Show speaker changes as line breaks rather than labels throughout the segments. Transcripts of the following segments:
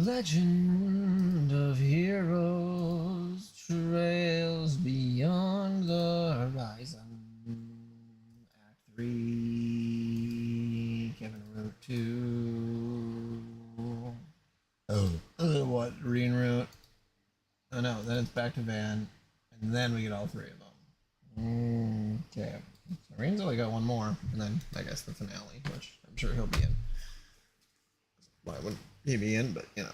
Legend of Heroes trails beyond the horizon. Act 3, Kevin Route 2. Oh. What? Reen Route? Oh no, then it's back to Van, and then we get all three of them. Okay. So Reen's only got one more, and then I guess the finale, which I'm sure he'll be in. Why wouldn't he be in? But you know.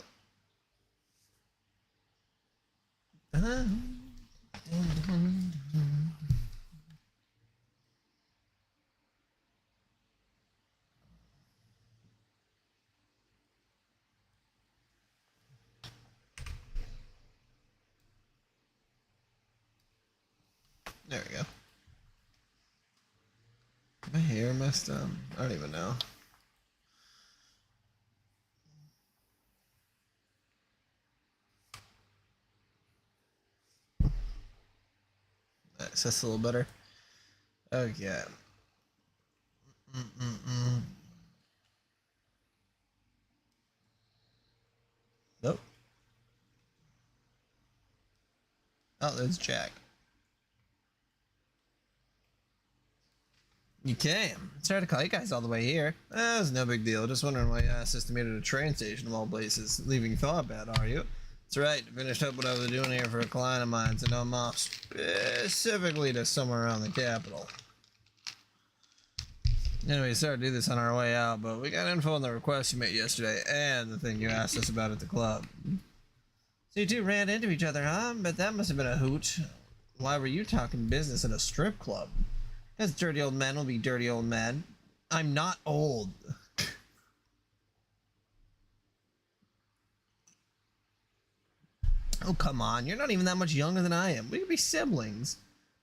There we go. My hair messed up. I don't even know. That's a little better. Okay. Nope. Oh, there's Jack. You came. Sorry to call you guys all the way here. That was no big deal. Just wondering why you asked us to meet at a train station of all places. Leaving Thawbat, are you? That's right. Finished up what I was doing here for a client of mine, so now I'm off specifically to somewhere around the capital. Anyway, we started to do this on our way out, but we got info on the request you made yesterday and the thing you asked us about at the club. So you two ran into each other, huh? But that must have been a hoot. Why were you talking business at a strip club? Because dirty old men will be dirty old men. I'm not old. Oh, come on. You're not even that much younger than I am. We could be siblings.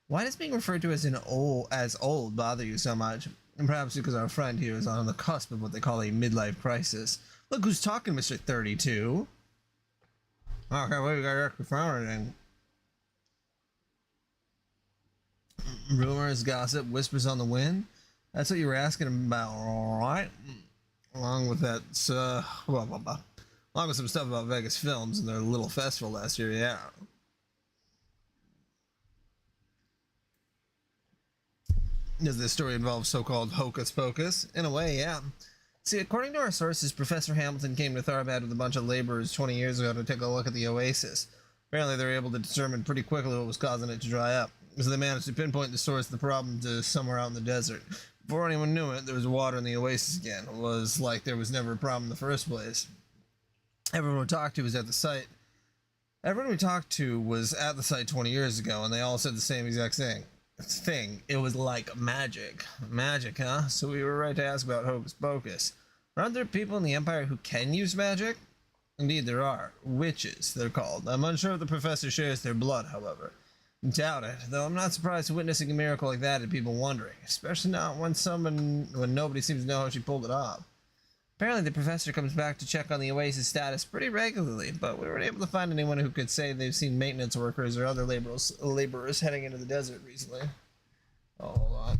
Why does being referred to as old bother you so much? And perhaps because our friend here is on the cusp of what they call a midlife crisis. Look who's talking, Mr. 32. Okay, what you got extra found anything? Rumors, gossip, whispers on the wind. That's what you were asking about, alright? Along with that, blah, blah, blah. Along with some stuff about Vegas Films and their little festival last year, yeah. Does this story involve so-called hocus pocus? In a way, yeah. See, according to our sources, Professor Hamilton came to Tharbad with a bunch of laborers 20 years ago to take a look at the oasis. Apparently, they were able to determine pretty quickly what was causing it to dry up, so they managed to pinpoint the source of the problem to somewhere out in the desert. Before anyone knew it, there was water in the oasis again. It was like there was never a problem in the first place. Everyone we talked to was at the site. Everyone we talked to was at the site 20 years ago, and they all said the same exact thing. It was like magic. Magic, huh? So we were right to ask about Hocus Pocus. Aren't there people in the Empire who can use magic? Indeed there are. Witches, they're called. I'm unsure if the professor shares their blood, however. Doubt it, though I'm not surprised witnessing a miracle like that and people wondering, especially not when nobody seems to know how she pulled it off. Apparently the professor comes back to check on the Oasis status pretty regularly, but we weren't able to find anyone who could say they've seen maintenance workers or other laborers heading into the desert recently. Oh, hold on.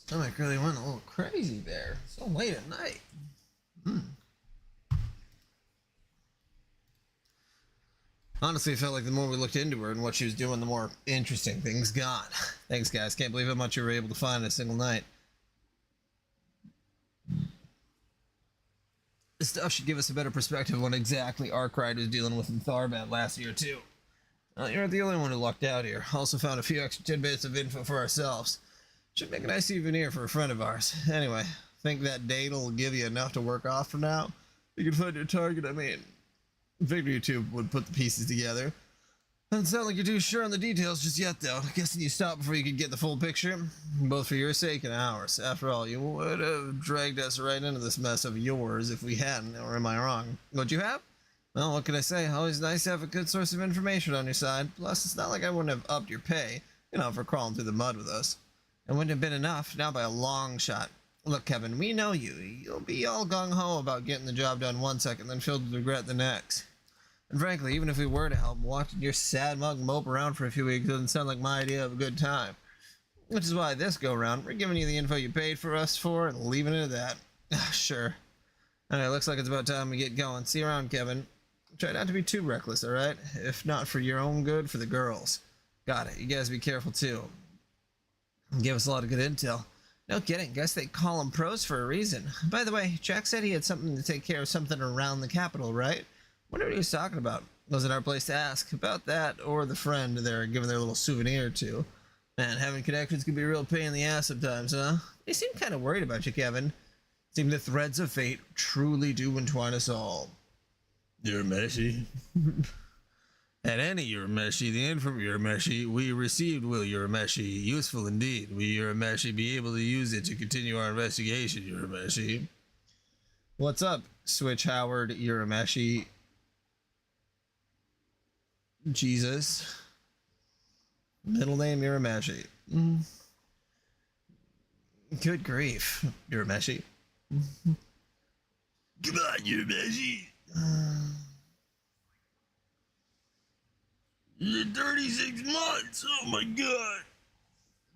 Stomach really went a little crazy there. So late at night. Hmm. Honestly, I felt like the more we looked into her and what she was doing, the more interesting things got. Thanks, guys. Can't believe how much you were able to find in a single night. This stuff should give us a better perspective on what exactly Arkwright was dealing with in Tharbad last year, too. You're the only one who lucked out here. Also found a few extra tidbits of info for ourselves. Should make a nice souvenir for a friend of ours. Anyway, think that date'll give you enough to work off for now? You can find your target, I mean. Figured you two would put the pieces together. Doesn't sound like you're too sure on the details just yet, though. Guessing you stopped before you could get the full picture. Both for your sake and ours. After all, you would have dragged us right into this mess of yours if we hadn't, or am I wrong? What'd you have? Well, what can I say? Always nice to have a good source of information on your side. Plus, it's not like I wouldn't have upped your pay, for crawling through the mud with us. It wouldn't have been enough, not by a long shot. Look, Kevin, we know you. You'll be all gung-ho about getting the job done one second, then filled with regret the next. And frankly, even if we were to help, watching your sad mug mope around for a few weeks doesn't sound like my idea of a good time. Which is why this go-round, we're giving you the info you paid for us for and leaving it at that. Sure. Alright, looks like it's about time we get going. See you around, Kevin. Try not to be too reckless, alright? If not for your own good, for the girls. Got it. You guys be careful, too. Give us a lot of good intel. No kidding. Guess they call them pros for a reason. By the way, Jack said he had something to take care of something around the capital, right? Wonder what he was talking about. Wasn't our place to ask about that or the friend they're giving their little souvenir to. Man, having connections can be a real pain in the ass sometimes, huh? They seem kind of worried about you, Kevin. Seem the threads of fate truly do entwine us all. Urameshi. At any Urameshi, the info Urameshi we received will Urameshi. Useful indeed. We Urameshi be able to use it to continue our investigation, Urameshi. What's up, Switch Howard Urameshi? Jesus. Middle name Urameshi. Good grief, Urameshi. Come on, Urameshi. 36 months. Oh my god.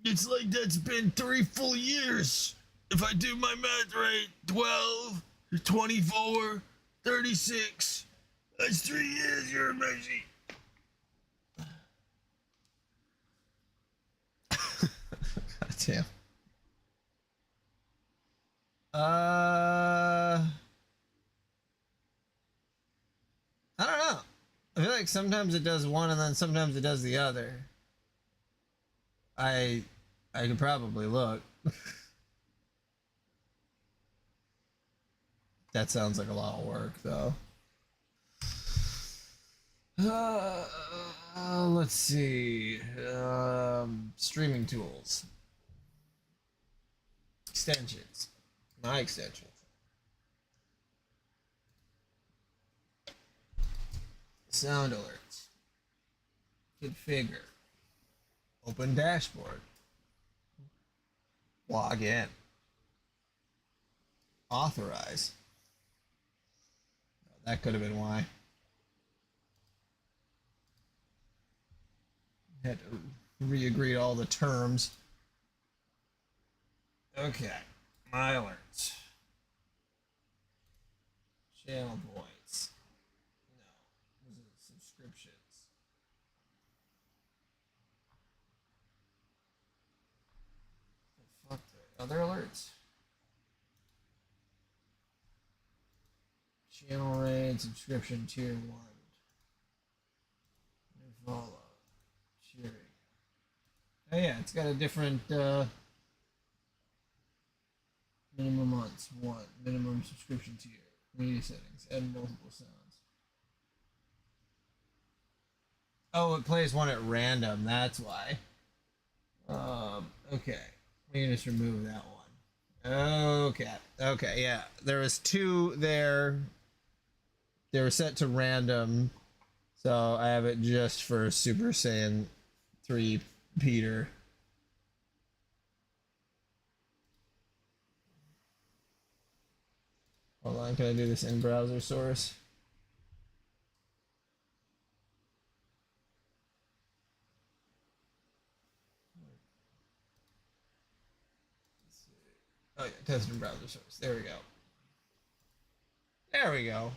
It's like that's been 3 full years. If I do my math right, 12, 24, 36. That's 3 years, Urameshi. God damn. I don't know. I feel like sometimes it does one and then sometimes it does the other. I could probably look. That sounds like a lot of work, though. Let's see. Streaming tools. Extensions. My extensions. Sound alerts. Configure. Open dashboard. Log in. Authorize. That could have been why. Had to re-agree to all the terms. Okay. My alerts. Channel points. No. Those are subscriptions. The fuck? Other alerts? Channel raid, subscription tier 1. Follow. Cheering. Oh yeah, it's got a different minimum months, 1. Minimum subscription tier. Media settings. Add multiple sounds. Oh, it plays one at random, that's why. Okay. We can just remove that one. Okay. Okay, yeah. There was 2 there. They were set to random. So I have it just for Super Saiyan 3 Peter. Hold on, can I do this in browser source? Oh yeah, testing browser service. There we go. There we go.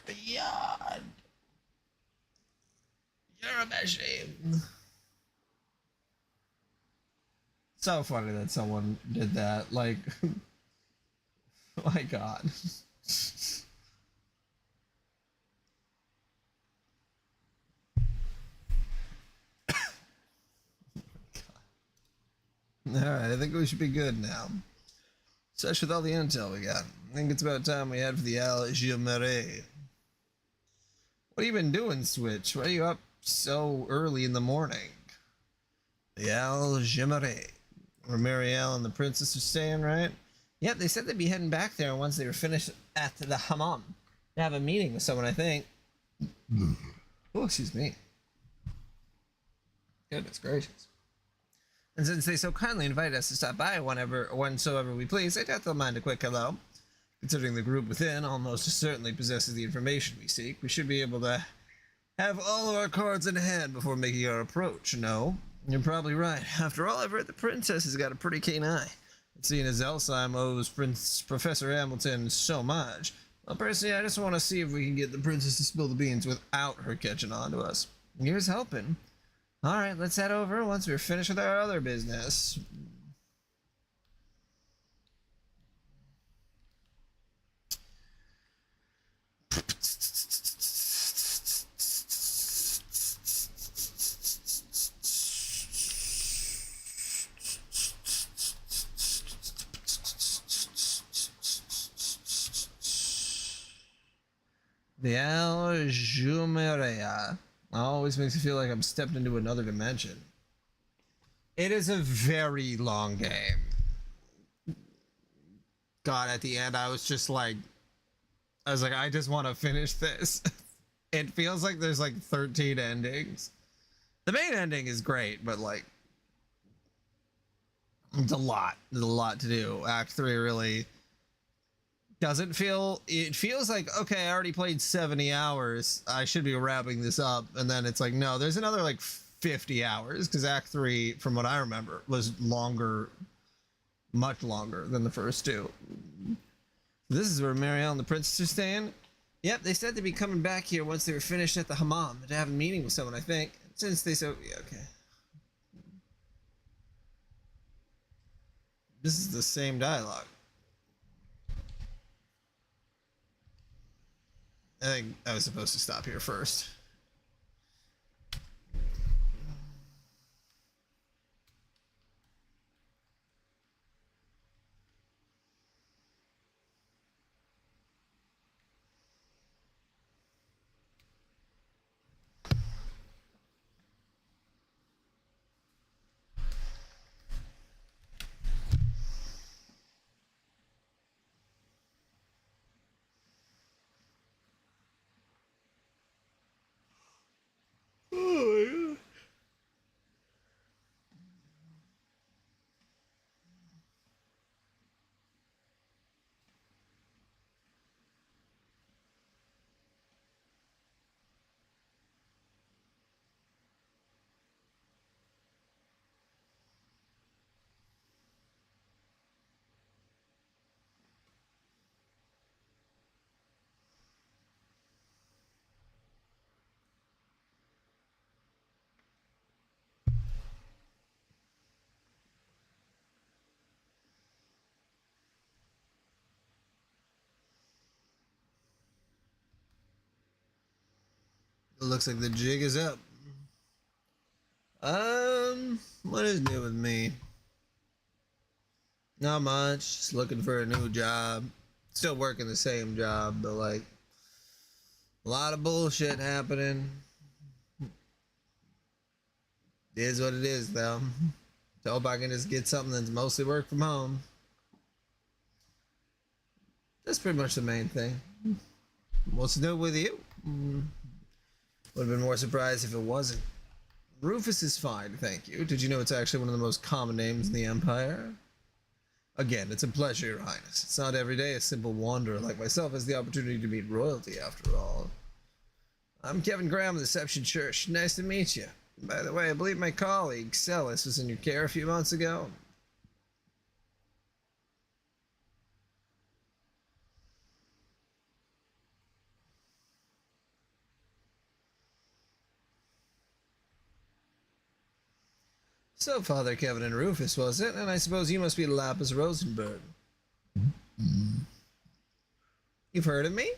Beyond. You're a machine. So funny that someone did that. Like, my God. Alright, I think we should be good now. Especially with all the intel we got. I think it's about time we head for the Algemerie. What have you been doing, Switch? Why are you up so early in the morning? The Algemerie. Where Marielle and the princess are staying, right? Yep, they said they'd be heading back there once they were finished at the hammam. They have a meeting with someone, I think. Oh, excuse me. Goodness gracious. And since they so kindly invited us to stop by whensoever we please, I doubt they'll mind a quick hello. Considering the group within almost certainly possesses the information we seek, we should be able to have all of our cards in hand before making our approach, no? You're probably right. After all, I've heard the princess has got a pretty keen eye. And seeing as Elsheim owes Professor Hamilton so much, well, personally, I just want to see if we can get the princess to spill the beans without her catching on to us. Here's helping. Alright, let's head over once we're finished with our other business. The Algemeria always makes me feel like I'm stepped into another dimension. It is a very long game. God, at the end, I was like, I just want to finish this. It feels like there's like 13 endings. The main ending is great, but like, it's a lot. There's a lot to do. Act 3 really doesn't feel, it feels like, okay, I already played 70 hours. I should be wrapping this up. And then it's like, no, there's another like 50 hours because Act 3, from what I remember, was longer, much longer than the first two. This is where Marielle and the princess are staying. Yep, they said they'd be coming back here once they were finished at the hammam to have a meeting with someone, I think. Since they so, yeah, okay. This is the same dialogue. I think I was supposed to stop here first. Oh, yeah. It looks like the jig is up. What is new with me? Not much. Just looking for a new job. Still working the same job, but like a lot of bullshit happening. It is what it is, though. So hope I can just get something that's mostly work from home. That's pretty much the main thing. What's new with you? Would have been more surprised if it wasn't. Rufus is fine, thank you. Did you know it's actually one of the most common names in the Empire? Again, it's a pleasure, Your Highness. It's not every day a simple wanderer like myself has the opportunity to meet royalty, after all. I'm Kevin Graham of the Deception Church. Nice to meet you. By the way, I believe my colleague, Celis, was in your care a few months ago. So, Father Kevin and Rufus, was it? And I suppose you must be Lapis Rosenberg. You've heard of me?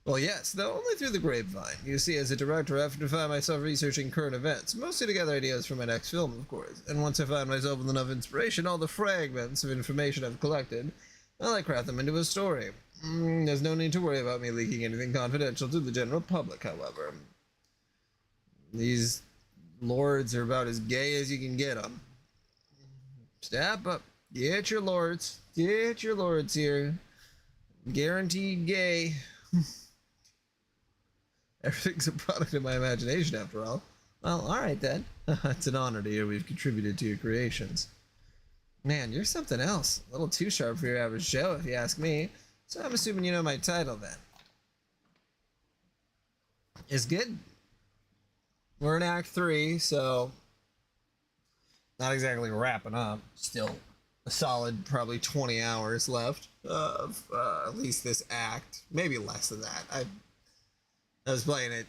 Well, yes, though only through the grapevine. You see, as a director, I have to find myself researching current events, mostly to gather ideas for my next film, of course. And once I find myself with enough inspiration, all the fragments of information I've collected, I craft them into a story. There's no need to worry about me leaking anything confidential to the general public, however. These lords are about as gay as you can get them. Step up. Get your lords. Get your lords here. Guaranteed gay. Everything's a product of my imagination, after all. Well, alright then. It's an honor to hear we've contributed to your creations. Man, you're something else. A little too sharp for your average Joe, if you ask me. So I'm assuming you know my title, then. It's good. We're in Act 3, so not exactly wrapping up. Still a solid probably 20 hours left of at least this act. Maybe less than that. I was playing it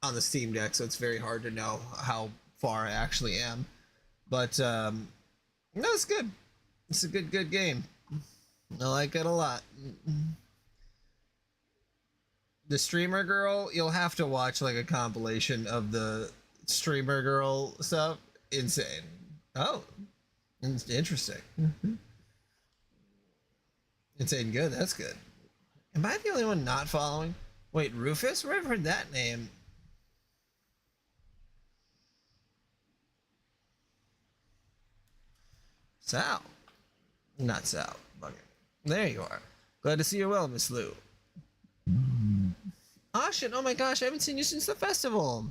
on the Steam Deck, so it's very hard to know how far I actually am. But no, it's good. It's a good game. I like it a lot. The Streamer Girl, you'll have to watch like a compilation of the Streamer Girl stuff. Insane. Oh, interesting. Insane good. That's good. Am I the only one not following? Wait, Rufus? Where have I heard that name? Sal. Not Sal. Okay. There you are. Glad to see you well, Miss Lou. Oh shit, oh my gosh, I haven't seen you since the festival.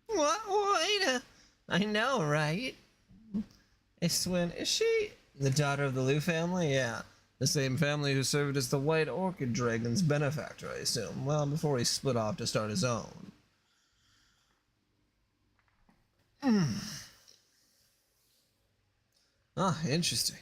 What? Wait, I know, right? Iswin, is she the daughter of the Liu family? Yeah. The same family who served as the White Orchid Dragon's benefactor, I assume. Well, before he split off to start his own. Ah, interesting.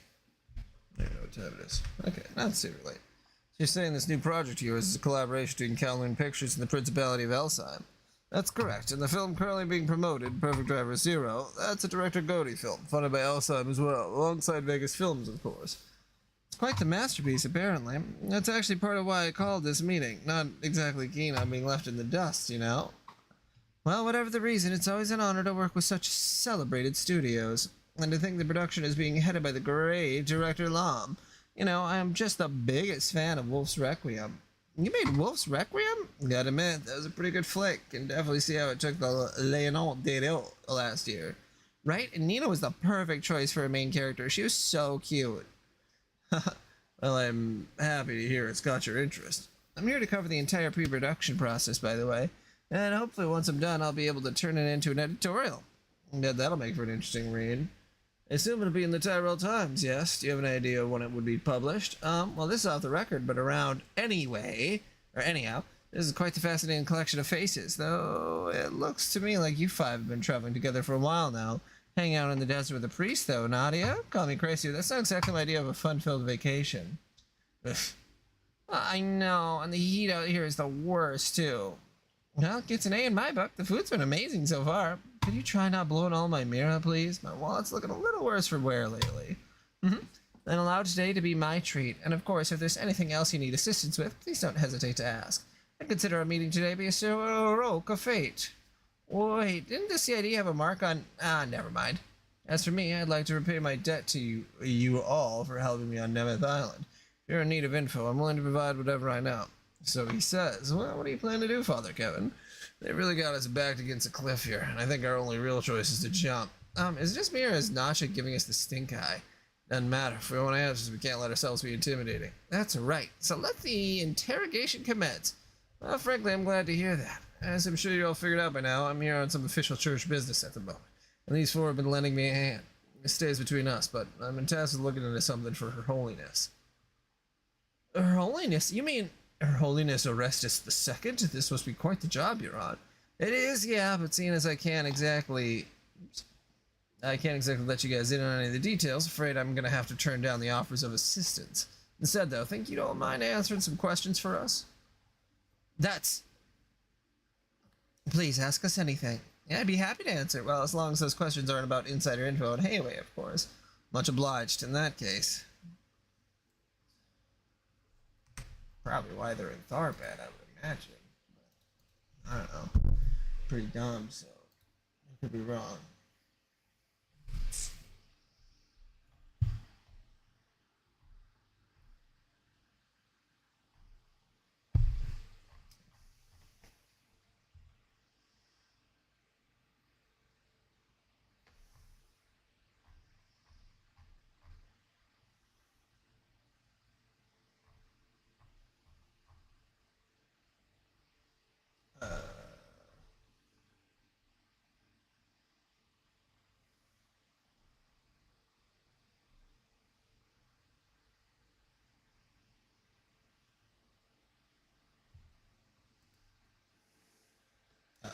I don't know what time it is. Okay, not super late. So you're saying this new project of yours is a collaboration between Kowloon Pictures and the Principality of Elsheim? That's correct, and the film currently being promoted, Perfect Driver Zero, that's a Director Gotti film, funded by Elsheim as well, alongside Vegas Films, of course. It's quite the masterpiece, apparently. That's actually part of why I called this meeting. Not exactly keen on being left in the dust, you know? Well, whatever the reason, it's always an honor to work with such celebrated studios. And to think the production is being headed by the great director Lam. You know, I am just the biggest fan of Wolf's Requiem. You made Wolf's Requiem? Gotta admit, that was a pretty good flick. Can definitely see how it took the Léonard Dero last year. Right? And Nina was the perfect choice for a main character. She was so cute. Well, I'm happy to hear it's got your interest. I'm here to cover the entire pre-production process, by the way. And hopefully once I'm done, I'll be able to turn it into an editorial. That'll make for an interesting read. I assume it'll be in the Tyrell Times, yes? Do you have an idea when it would be published? Well, this is off the record, but around anyway, or anyhow, this is quite the fascinating collection of faces, though it looks to me like you five have been traveling together for a while now. Hanging out in the desert with a priest, though, Nadia? Call me crazy, that's not exactly my idea of a fun-filled vacation. Ugh. I know, and the heat out here is the worst, too. Well, it gets an A in my book. The food's been amazing so far. Could you try not blowing all my mirror, please? My wallet's looking a little worse for wear lately. Then allow today to be my treat. And of course, if there's anything else you need assistance with, please don't hesitate to ask. I consider our meeting today be a stroke of fate. Wait, didn't the CID have a mark on... never mind. As for me, I'd like to repay my debt to you all for helping me on Nemeth Island. If you're in need of info, I'm willing to provide whatever I know. So he says, well, what do you plan to do, Father Kevin? They really got us backed against a cliff here, and I think our only real choice is to jump. Is it just me or is Nasha giving us the stink eye? Doesn't matter. If we want answers, we can't let ourselves be intimidating. That's right. So let the interrogation commence. Well, frankly, I'm glad to hear that. As I'm sure you're all figured out by now, I'm here on some official church business at the moment. And these four have been lending me a hand. It stays between us, but I'm in tasked with looking into something for Her Holiness. Her Holiness? You mean Her Holiness Orestes II? This must be quite the job you're on. It is, yeah, but seeing as I can't exactly let you guys in on any of the details, afraid I'm gonna have to turn down the offers of assistance. Instead, though, think you don't mind answering some questions for us? Please ask us anything. Yeah, I'd be happy to answer. Well, as long as those questions aren't about insider info and Hayway, of course. Much obliged in that case. Probably why they're in Tharbad, I would imagine. I don't know. Pretty dumb, so I could be wrong.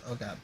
Oh god.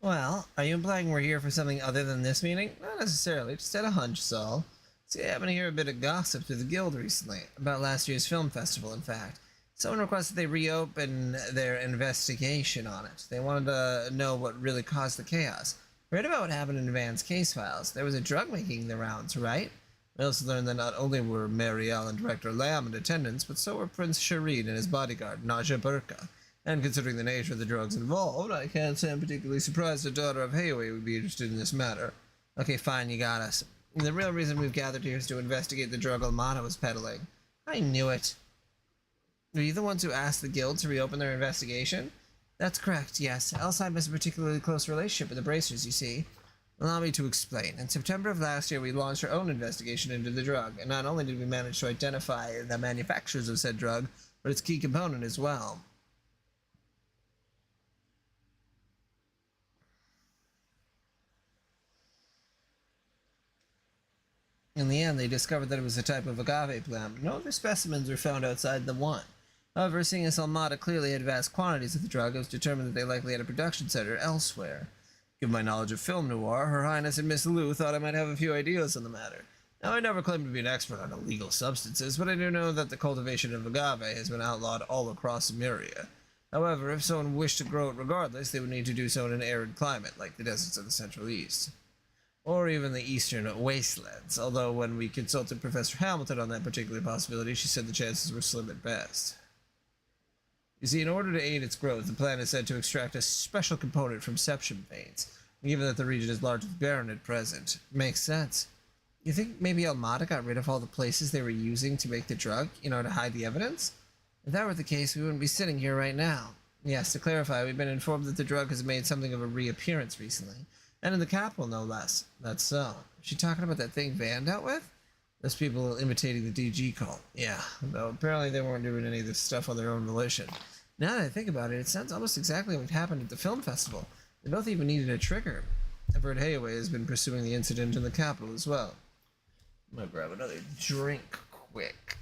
Well, are you implying we're here for something other than this meeting? Not necessarily, just had a hunch, Saul. See, I happen to hear a bit of gossip through the guild recently, about last year's film festival, in fact. Someone requested they reopen their investigation on it. They wanted to know what really caused the chaos. Read about what happened in Van's case files. There was a drug making the rounds, right? We also learned that not only were Marielle and Director Lamb in attendance, but so were Prince Shireen and his bodyguard, Naja Burka. And considering the nature of the drugs involved, I can't say I'm particularly surprised a daughter of Hayway would be interested in this matter. Okay, fine, you got us. The real reason we've gathered here is to investigate the drug Almana was peddling. I knew it. Were you the ones who asked the guild to reopen their investigation? That's correct, yes. Alzheim has a particularly close relationship with the Bracers, you see. Allow me to explain. In September of last year, we launched our own investigation into the drug, and not only did we manage to identify the manufacturers of said drug, but its key component as well. In the end, they discovered that it was a type of agave plant. No other specimens were found outside the one. However, seeing as Almada clearly had vast quantities of the drug, it was determined that they likely had a production center elsewhere. Given my knowledge of film noir, Her Highness and Miss Lou thought I might have a few ideas on the matter. Now, I never claimed to be an expert on illegal substances, but I do know that the cultivation of agave has been outlawed all across Emeria. However, if someone wished to grow it regardless, they would need to do so in an arid climate, like the deserts of the Central East. Or even the eastern wastelands, although when we consulted Professor Hamilton on that particular possibility, she said the chances were slim at best. You see, in order to aid its growth, the plan is said to extract a special component from septum veins, given that the region is largely barren at present. Makes sense. You think maybe Almada got rid of all the places they were using to make the drug, to hide the evidence? If that were the case, we wouldn't be sitting here right now. Yes, to clarify, we've been informed that the drug has made something of a reappearance recently. And in the capital, no less. That's so. Is she talking about that thing Van dealt with? Those people imitating the DG cult. Yeah, though apparently they weren't doing any of this stuff on their own volition. Now that I think about it, it sounds almost exactly what happened at the film festival. They both even needed a trigger. I've heard Hayway has been pursuing the incident in the capital as well. I'm gonna grab another drink quick.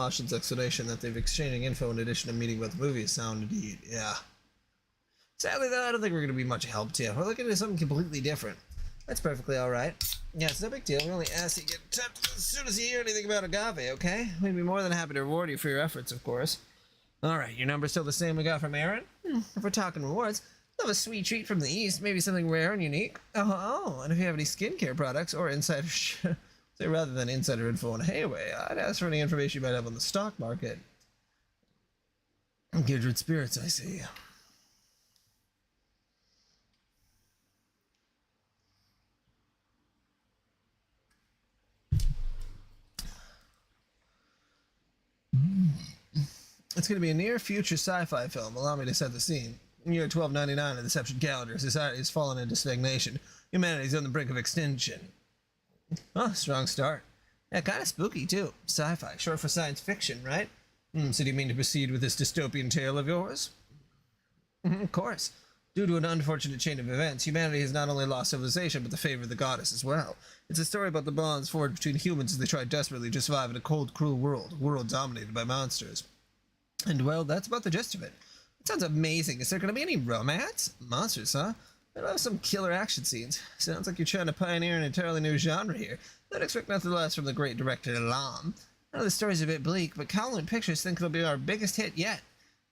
Austin's explanation that they've exchanging info in addition to meeting about the movie is sound indeed. Yeah. Sadly, though, I don't think we're going to be much help to you. We're looking at something completely different. That's perfectly alright. Yeah, it's no big deal. We only ask you to get in touch as soon as you hear anything about Agave, okay? We'd be more than happy to reward you for your efforts, of course. Alright, your number's still the same we got from Aaron? If we're talking rewards, love a sweet treat from the East, maybe something rare and unique. Oh, and if you have any skincare products or insider say rather than insider info on Hayway, I'd ask for any information you might have on the stock market. Kindred spirits, I see. It's going to be a near-future sci-fi film. Allow me to set the scene. In year 1299 of the Deception calendar, society has fallen into stagnation. Humanity is on the brink of extinction. Oh, strong start. Yeah, kind of spooky, too. Sci-fi, short for science fiction, right? So do you mean to proceed with this dystopian tale of yours? Of course. Due to an unfortunate chain of events, humanity has not only lost civilization, but the favor of the goddess as well. It's a story about the bonds forged between humans as they try desperately to survive in a cold, cruel world, a world dominated by monsters. And, well, that's about the gist of it. It sounds amazing. Is there going to be any romance? Monsters, huh? I love some killer action scenes. Sounds like you're trying to pioneer an entirely new genre here. I'd expect nothing less from the great director Lam. I know the story's a bit bleak, but Kowloon Pictures think it'll be our biggest hit yet.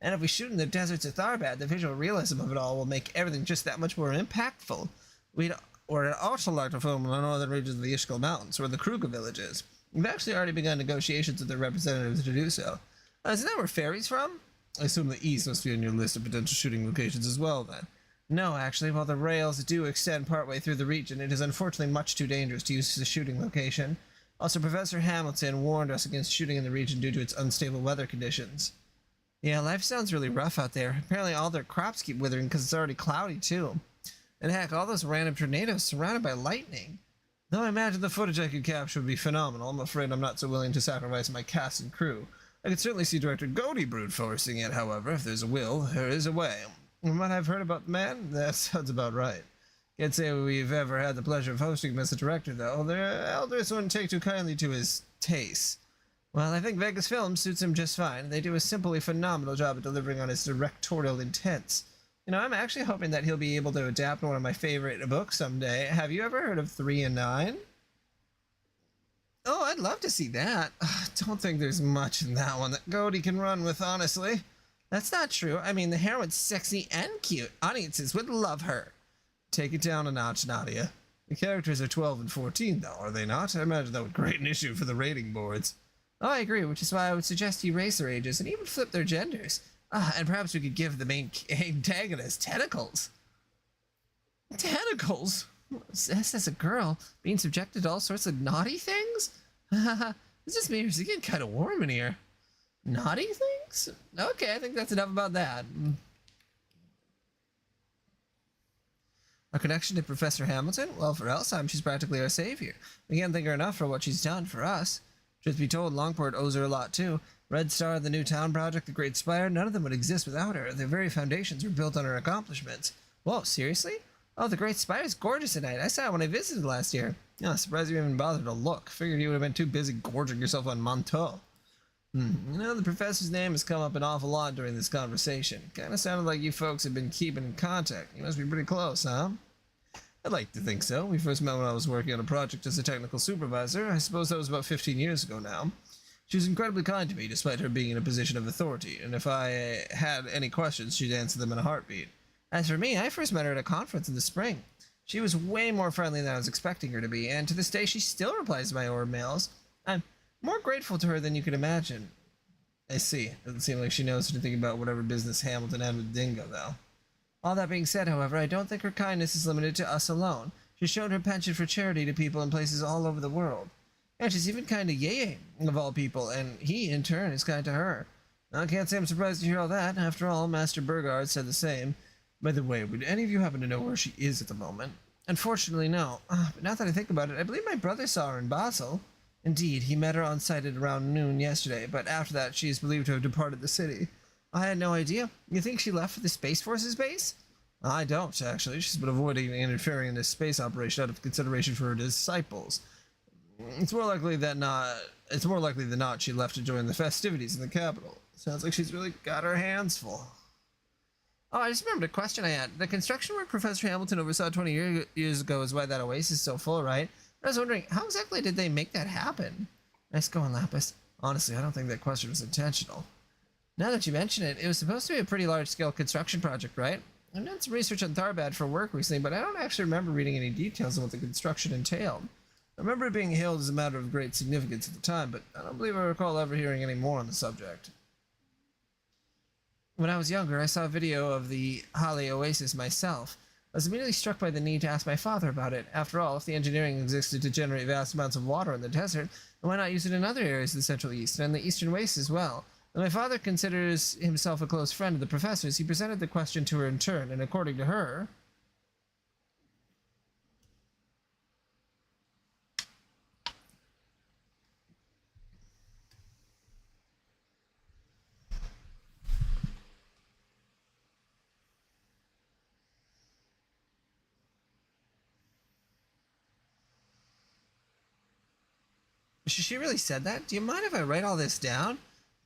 And if we shoot in the deserts of Tharbad, the visual realism of it all will make everything just that much more impactful. We'd also like to film in the northern regions of the Ishkal Mountains, where the Kruger village is. We've actually already begun negotiations with their representatives to do so. Isn't that where Fairy's from? I assume the East must be on your list of potential shooting locations as well, then. No, actually, while the rails do extend partway through the region, it is unfortunately much too dangerous to use as a shooting location. Also, Professor Hamilton warned us against shooting in the region due to its unstable weather conditions. Yeah, life sounds really rough out there. Apparently all their crops keep withering because it's already cloudy, too. And heck, all those random tornadoes surrounded by lightning. Though I imagine the footage I could capture would be phenomenal, I'm afraid I'm not so willing to sacrifice my cast and crew. I could certainly see director Goaty brute forcing it, however. If there's a will, there is a way. From what I've heard about the man, that sounds about right. Can't say we've ever had the pleasure of hosting him as a director, though. The elders wouldn't take too kindly to his tastes. Well, I think Vegas Films suits him just fine. They do a simply phenomenal job at delivering on his directorial intents. You know, I'm actually hoping that he'll be able to adapt one of my favorite books someday. Have you ever heard of 3 and 9? Oh, I'd love to see that. Don't think there's much in that one that Goaty can run with, honestly. That's not true. I mean, the heroine's sexy and cute. Audiences would love her. Take it down a notch, Nadia. The characters are 12 and 14, though, are they not? I imagine that would create an issue for the rating boards. Oh, I agree, which is why I would suggest you raise their ages and even flip their genders. And perhaps we could give the main antagonist tentacles. Tentacles? As a girl, being subjected to all sorts of naughty things? This just makes it getting kind of warm in here. Naughty things? Okay, I think that's enough about that. Our connection to Professor Hamilton? Well, for Elsheim, she's practically our savior. We can't thank her enough for what she's done for us. Truth be told, Longport owes her a lot, too. Red Star, the New Town Project, the Great Spire, none of them would exist without her. Their very foundations were built on her accomplishments. Whoa, seriously? Oh, the Great Spire is gorgeous tonight. I saw it when I visited last year. Oh, surprised you even bothered to look. Figured you would have been too busy gorging yourself on Monteau. You know, the professor's name has come up an awful lot during this conversation. Kind of sounded like you folks have been keeping in contact. You must be pretty close, huh? I'd like to think so. We first met when I was working on a project as a technical supervisor. I suppose that was about 15 years ago now. She was incredibly kind to me, despite her being in a position of authority, and if I had any questions, she'd answer them in a heartbeat. As for me, I first met her at a conference in the spring. She was way more friendly than I was expecting her to be, and to this day she still replies to my orb mails. I'm more grateful to her than you could imagine. I see. Doesn't seem like she knows anything about whatever business Hamilton had with Dingo, though. All that being said, however, I don't think her kindness is limited to us alone. She's shown her penchant for charity to people in places all over the world. And she's even kind to Yeye, of all people, and he, in turn, is kind to her. I can't say I'm surprised to hear all that. After all, Master Burgard said the same. By the way, would any of you happen to know where she is at the moment? Unfortunately, no. But now that I think about it, I believe my brother saw her in Basel. Indeed, he met her on site at around noon yesterday, but after that she is believed to have departed the city. I had no idea. You think she left for the Space Force's base? I don't, actually. She's been avoiding interfering in this space operation out of consideration for her disciples. It's more likely than not. It's more likely than not she left to join the festivities in the capital. Sounds like she's really got her hands full. Oh, I just remembered a question I had. The construction work Professor Hamilton oversaw 20 years ago is why that oasis is so full, right? I was wondering, how exactly did they make that happen? Nice going, Lapis. Honestly, I don't think that question was intentional. Now that you mention it, it was supposed to be a pretty large-scale construction project, right? I've done some research on Tharbad for work recently, but I don't actually remember reading any details on what the construction entailed. I remember it being hailed as a matter of great significance at the time, but I don't believe I recall ever hearing any more on the subject. When I was younger, I saw a video of the Hale Oasis myself. I was immediately struck by the need to ask my father about it. After all, if the engineering existed to generate vast amounts of water in the desert, then why not use it in other areas of the Central East and the Eastern Wastes as well? When my father considers himself a close friend of the professor's, he presented the question to her in turn, and according to her... She really said that? Do you mind if I write all this down?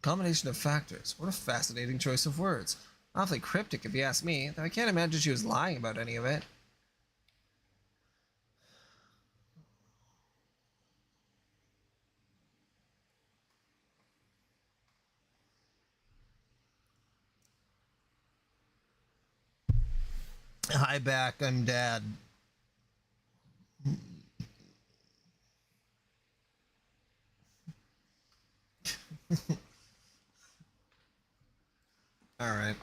Combination of factors. What a fascinating choice of words. Awfully cryptic if you ask me, though I can't imagine she was lying about any of it. Hi back, I'm Dad. Alright.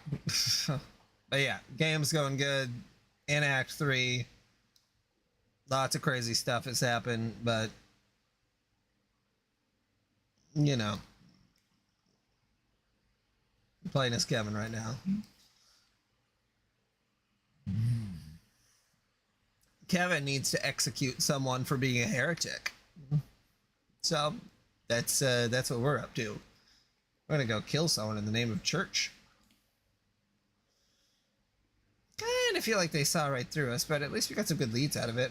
But yeah, game's going good. In Act 3. Lots of crazy stuff has happened, but... You know. I'm playing as Kevin right now. Kevin needs to execute someone for being a heretic. So, that's what we're up to. We're gonna go kill someone in the name of church. Kinda feel like they saw right through us, but at least we got some good leads out of it.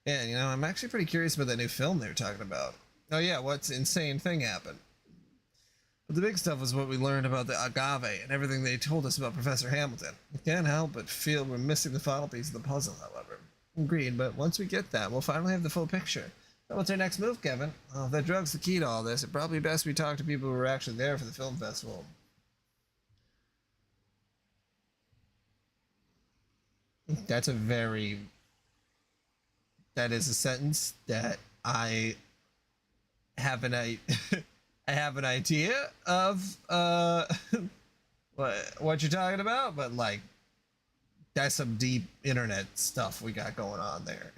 Yeah, you know, I'm actually pretty curious about that new film they were talking about. Oh yeah, what's insane thing happened? But the big stuff was what we learned about the agave and everything they told us about Professor Hamilton. I can't help but feel we're missing the final piece of the puzzle, however. Agreed, but once we get that, we'll finally have the full picture. So what's our next move, Kevin? Well, if that drug's the key to all this, it'd probably be best we talk to people who were actually there for the film festival. That's a very... That is a sentence that I have I have an idea of what you're talking about, but like that's some deep internet stuff we got going on there.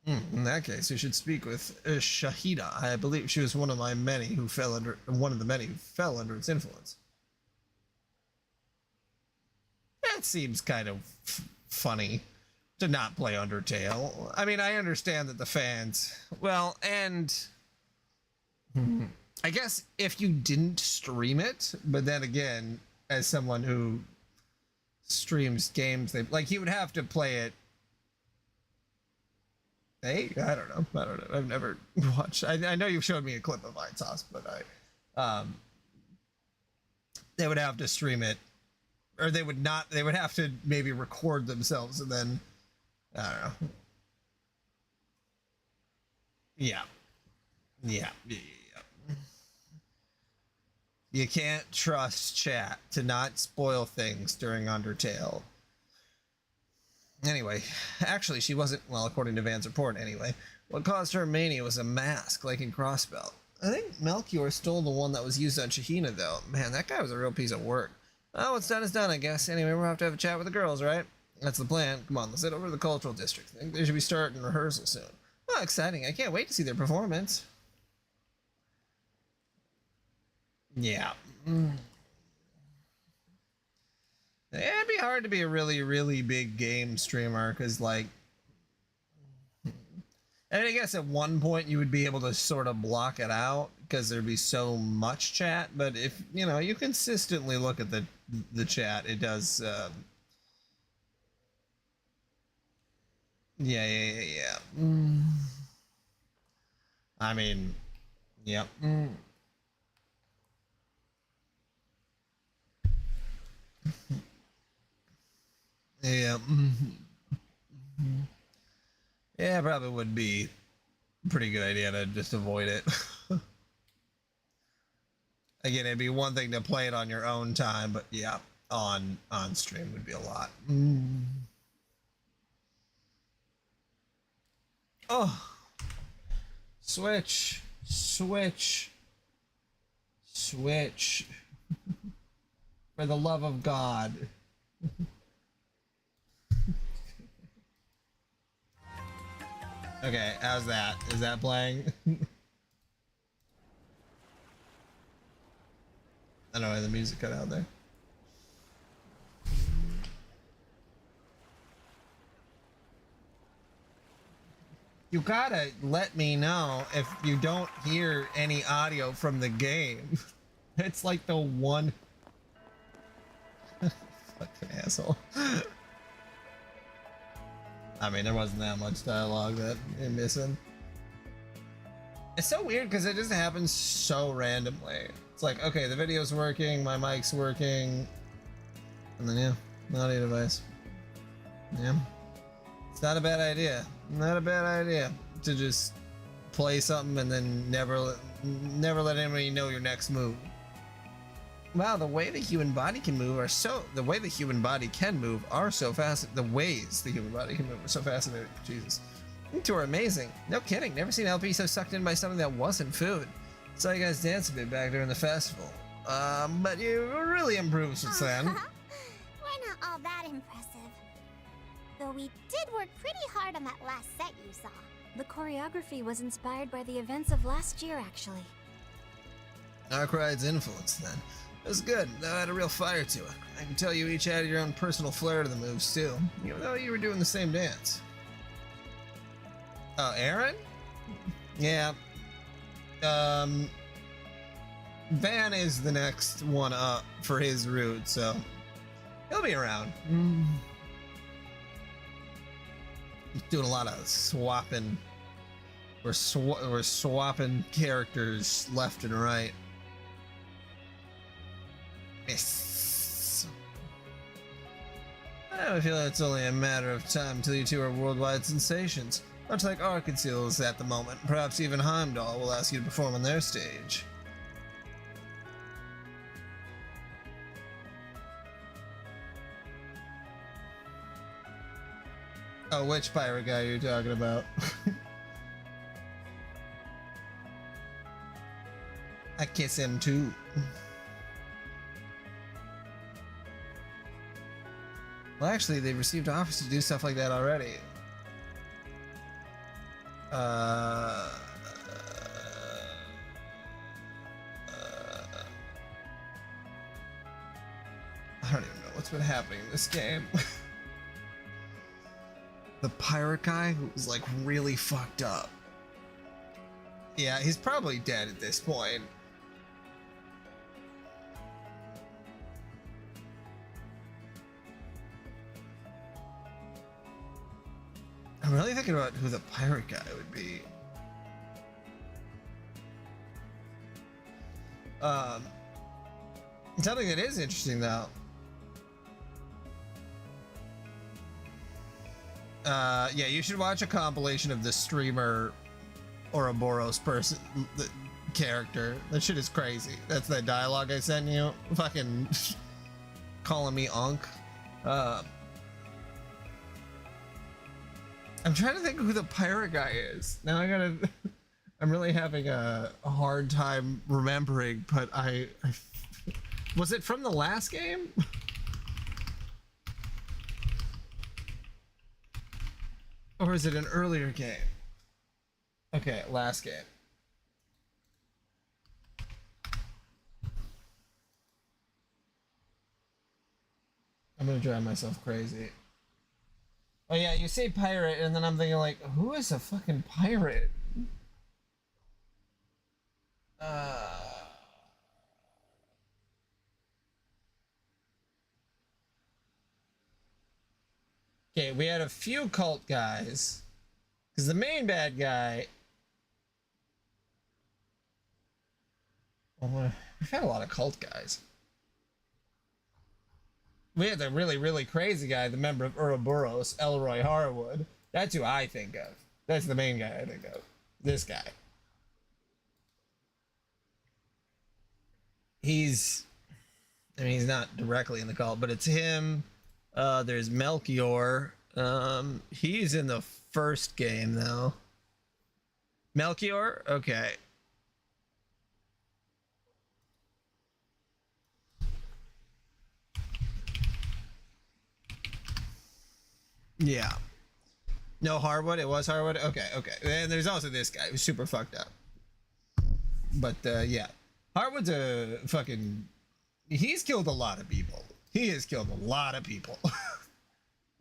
In that case, you should speak with Shahida. I believe she was one of the many who fell under its influence. That seems kind of funny to not play Undertale. I mean, I understand that the fans, well, and I guess if you didn't stream it, but then again, as someone who streams games, they like, he would have to play it. Hey, I don't know. I've never watched. I know you've showed me a clip of Vine Sauce, but they would have to stream it, or they would not. They would have to maybe record themselves and then, I don't know. Yeah. You can't trust chat to not spoil things during Undertale. Anyway, actually, she wasn't, well, according to Van's report, anyway. What caused her mania was a mask, like in Crossbelt. I think Melchior stole the one that was used on Shahina, though. Man, that guy was a real piece of work. Oh, what's done is done, I guess. Anyway, we'll have to have a chat with the girls, right? That's the plan. Come on, let's head over to the cultural district. I think they should be starting rehearsal soon. Oh, exciting. I can't wait to see their performance. Yeah. It'd be hard to be a really, really big game streamer, because, like... I mean, I guess at one point you would be able to sort of block it out, because there'd be so much chat, but if, you know, you consistently look at the chat, it does, yeah. I mean, yep. Yeah. Yeah, probably would be a pretty good idea to just avoid it. Again, it'd be one thing to play it on your own time, but yeah, on stream would be a lot. Oh, switch. For the love of God. Okay, how's that? Is that playing? I don't know why the music cut out there. You gotta let me know if you don't hear any audio from the game. It's like the one... Fucking asshole. I mean, there wasn't that much dialogue that you're missing. It's so weird because it just happens so randomly. It's like, okay, the video's working, my mic's working, and then yeah, audio device. Yeah. It's not a bad idea. Not a bad idea to just play something and then never let anybody know your next move. Wow, the way the human body can move are so... The way the human body can move are so fast... The ways the human body can move are so fascinating. Jesus. You two are amazing. No kidding. Never seen LP so sucked in by something that wasn't food. Saw you guys dance a bit back during the festival. But you really improved since then.
We're not all that impressive. Though we did work pretty hard on that last set you saw.
The choreography was inspired by the events of last year, actually.
Arkwright's influence, then. It was good, though it had a real fire to it. I can tell you each added your own personal flair to the moves, too, even though you were doing the same dance. Oh, Aaron? Yeah. Van is the next one up for his route, so he'll be around. He's doing a lot of swapping. We're swapping characters left and right. Miss. I feel like it's only a matter of time until you two are worldwide sensations. Much like Arkansas is at the moment. Perhaps even Heimdall will ask you to perform on their stage. Oh, which pirate guy are you talking about? I kiss him too. Well, actually, they've received offers to do stuff like that already. I don't even know what's been happening in this game. The pirate guy who was like really fucked up. Yeah, he's probably dead at this point. I'm really thinking about who the pirate guy would be. Something that is interesting though. Yeah, you should watch a compilation of the streamer Ouroboros person, the character. That shit is crazy. That's that dialogue I sent you. Fucking calling me Unk. I'm trying to think of who the pirate guy is. Now I gotta... I'm really having a hard time remembering, but I... Was it from the last game? Or is it an earlier game? Okay, last game. I'm gonna drive myself crazy. Oh yeah, you say pirate, and then I'm thinking like, who is a fucking pirate? Okay, we had a few cult guys. Because the main bad guy Well, we've had a lot of cult guys. We had the really, really crazy guy, the member of Ouroboros, Elroy Harwood. That's who I think of. That's the main guy I think of. This guy. He's not directly in the cult, but it's him. There's Melchior. He's in the first game, though. Melchior? Okay. Yeah. No, Harwood. It was Harwood. Okay, okay. And there's also this guy who's super fucked up. But yeah, Harwood's a fucking. He's killed a lot of people. He has killed a lot of people.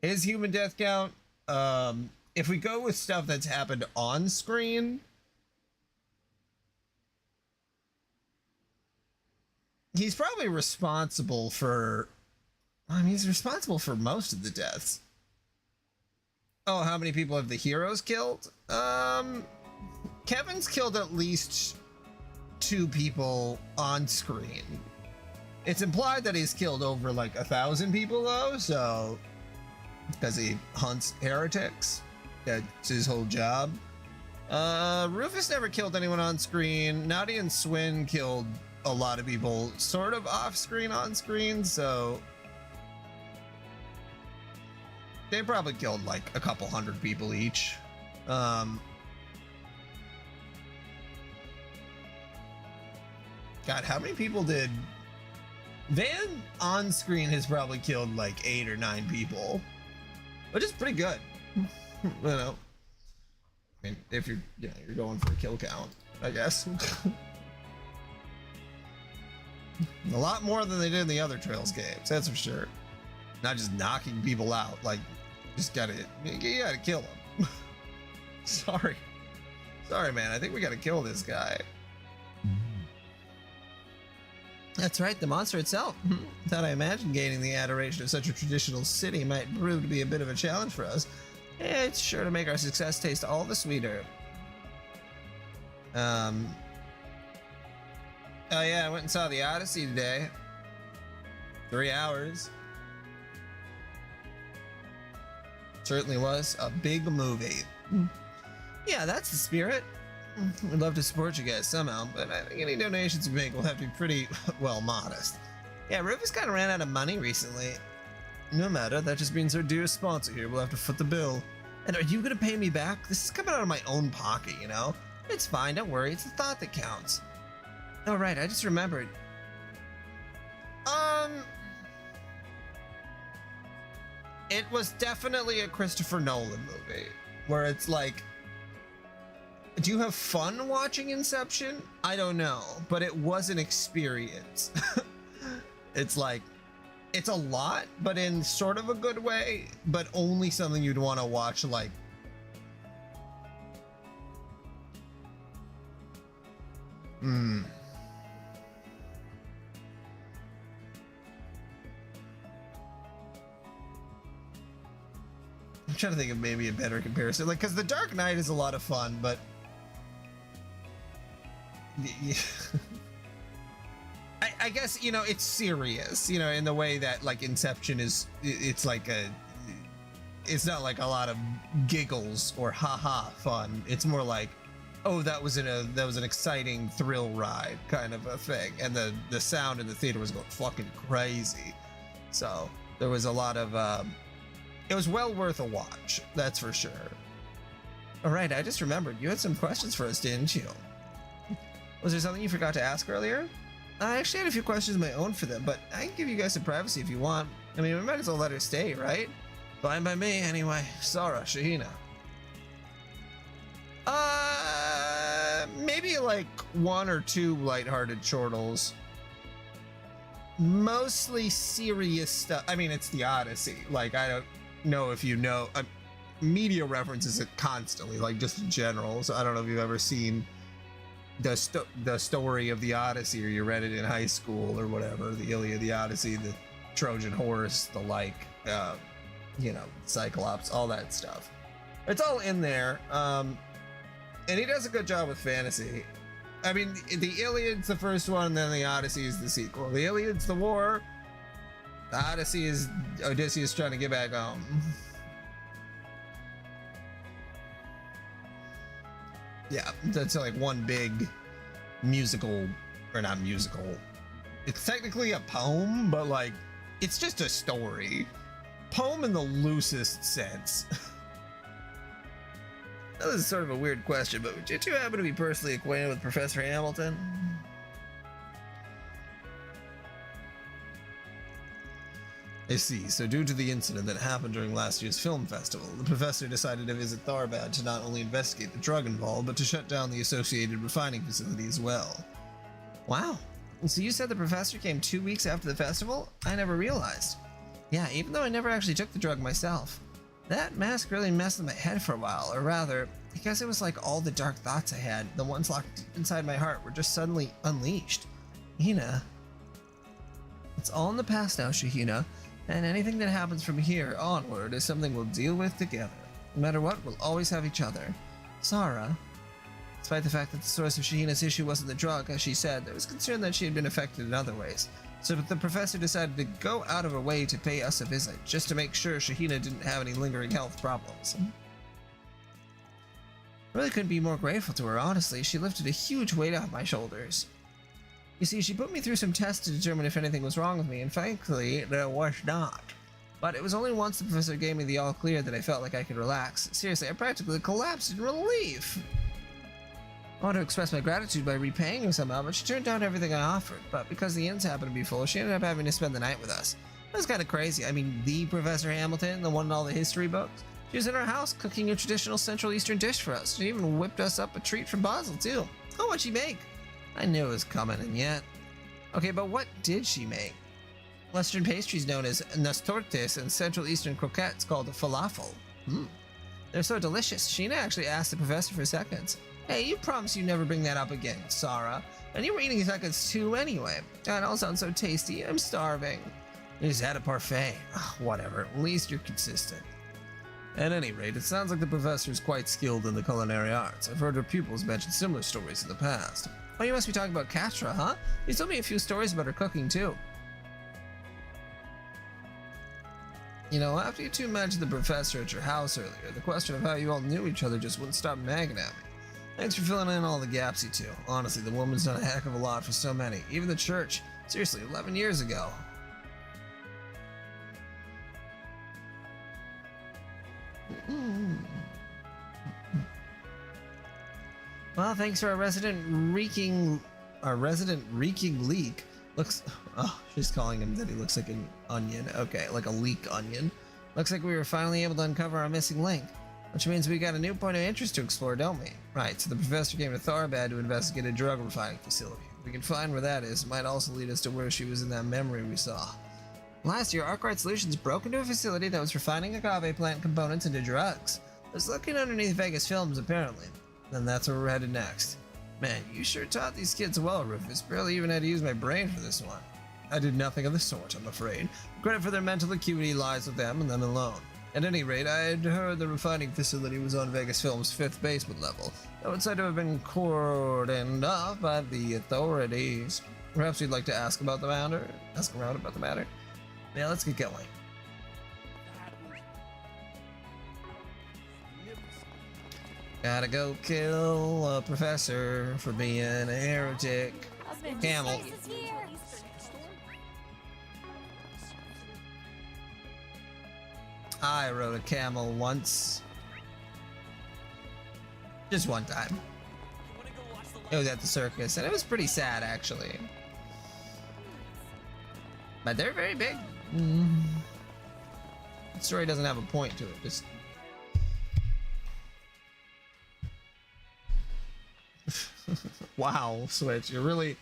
His human death count. If we go with stuff that's happened on screen, he's probably responsible for. I mean, he's responsible for most of the deaths. Oh, how many people have the heroes killed? Kevin's killed at least 2 people on screen. It's implied that he's killed over like 1,000 people though, so because he hunts heretics. That's his whole job. Rufus never killed anyone on screen. Naughty and Swin killed a lot of people sort of off screen, on screen, so they probably killed like a couple hundred people each. God, how many people did Van on screen has probably killed like 8 or 9 people, which is pretty good. You know, I mean, if you're going for a kill count, I guess. A lot more than they did in the other Trails games, that's for sure. Not just knocking people out, like you gotta kill them. Sorry, man. I think we gotta kill this guy. That's right, the monster itself. Thought I imagined gaining the adoration of such a traditional city might prove to be a bit of a challenge for us. It's sure to make our success taste all the sweeter. Oh yeah, I went and saw the Odyssey today. 3 hours. Certainly was a big movie. Yeah, that's the spirit. We'd love to support you guys somehow, but I think any donations we make will have to be pretty, well, modest. Yeah, Rufus kind of ran out of money recently. No matter, that just means our dearest sponsor here will have to foot the bill. And are you gonna pay me back? This is coming out of my own pocket, you know? It's fine, don't worry, it's the thought that counts. Oh, right, I just remembered. It was definitely a Christopher Nolan movie, where it's like, do you have fun watching Inception? I don't know, but it was an experience. It's like, it's a lot, but in sort of a good way, but only something you'd want to watch like. I'm trying to think of maybe a better comparison, like, because The Dark Knight is a lot of fun, but I guess, you know, it's serious, you know, in the way that like Inception is. It's like it's not like a lot of giggles or haha fun. It's more like, oh, that was an exciting thrill ride kind of a thing, and the sound in the theater was going fucking crazy. So there was a lot of it was well worth a watch, that's for sure. All right, I just remembered you had some questions for us, didn't you? Was there something you forgot to ask earlier? I actually had a few questions of my own for them, but I can give you guys some privacy if you want. I mean, we might as well let her stay, right? Fine by me, anyway. Sara, Shahina. Maybe like 1 or 2 lighthearted chortles. Mostly serious stuff. I mean, it's the Odyssey. Like, I don't know if you know. Media references it constantly, like just in general. So I don't know if you've ever seen the story of the Odyssey, or you read it in high school or whatever. The Iliad, the Odyssey, the Trojan Horse, the like, you know, Cyclops, all that stuff. It's all in there. And he does a good job with fantasy. I mean, the Iliad's the first one, and then the Odyssey is the sequel. The Iliad's the war. The Odyssey is Odysseus trying to get back home. Yeah, that's like one big musical, or not musical. It's technically a poem, but like, it's just a story. Poem in the loosest sense. This is sort of a weird question, but would you two happen to be personally acquainted with Professor Hamilton? I see. So due to the incident that happened during last year's film festival, the professor decided to visit Tharbad to not only investigate the drug involved, but to shut down the associated refining facility as well. Wow. So you said the professor came 2 weeks after the festival? I never realized. Yeah, even though I never actually took the drug myself. That mask really messed with my head for a while, or rather, because it was like all the dark thoughts I had, the ones locked deep inside my heart, were just suddenly unleashed. Hina. It's all in the past now, Shahina. And anything that happens from here onward is something we'll deal with together. No matter what, we'll always have each other. Sara. Despite the fact that the source of Shahina's issue wasn't the drug, as she said, there was concern that she had been affected in other ways. So the professor decided to go out of her way to pay us a visit, just to make sure Shahina didn't have any lingering health problems. I really couldn't be more grateful to her, honestly. She lifted a huge weight off my shoulders. You see, she put me through some tests to determine if anything was wrong with me, and thankfully, there was not. But it was only once the professor gave me the all-clear that I felt like I could relax. Seriously, I practically collapsed in relief. I wanted to express my gratitude by repaying her somehow, but she turned down everything I offered. But because the inns happened to be full, she ended up having to spend the night with us. That was kind of crazy. I mean, the Professor Hamilton, the one in all the history books, she was in our house cooking a traditional Central Eastern dish for us. She even whipped us up a treat from Basel, too. Oh, what'd she make? I knew it was coming, and yet... Okay, but what did she make? Western pastries known as nastortes and Central Eastern croquettes called falafel. They're so delicious. Sheena actually asked the professor for seconds. Hey, you promised you'd never bring that up again, Sara. And you were eating seconds too anyway. That all sounds so tasty. I'm starving. You just had a parfait. Whatever, at least you're consistent. At any rate, it sounds like the professor is quite skilled in the culinary arts. I've heard her pupils mention similar stories in the past. Oh, you must be talking about Katra, huh? You told me a few stories about her cooking, too. You know, after you two mentioned the professor at your house earlier, the question of how you all knew each other just wouldn't stop nagging at me. Thanks for filling in all the gaps, you two. Honestly, the woman's done a heck of a lot for so many. Even the church. Seriously, 11 years ago. Well, thanks to our resident reeking leak. Looks, oh, she's calling him that he looks like an onion. Okay, like a leek onion. Looks like we were finally able to uncover our missing link, which means we got a new point of interest to explore, don't we? Right, so the professor came to Tharbad to investigate a drug refining facility. If we can find where that is, it might also lead us to where she was in that memory we saw. Last year, Arkwright Solutions broke into a facility that was refining agave plant components into drugs. It was looking underneath Vegas Films, apparently. And that's where we're headed next. Man, you sure taught these kids well, Rufus. Barely even had to use my brain for this one. I did nothing of the sort, I'm afraid. Credit for their mental acuity lies with them and them alone. At any rate, I had heard the refining facility was on Vegas Films' 5th basement level, though it's said to have been cordoned off by the authorities. Perhaps you'd like to ask about the matter? Ask around about the matter? Yeah, let's get going. Gotta go kill a professor for being a heretic. Camel. I rode a camel once. Just one time. It was at the circus, and it was pretty sad, actually. But they're very big. The story doesn't have a point to it, just... Wow, Switch, you really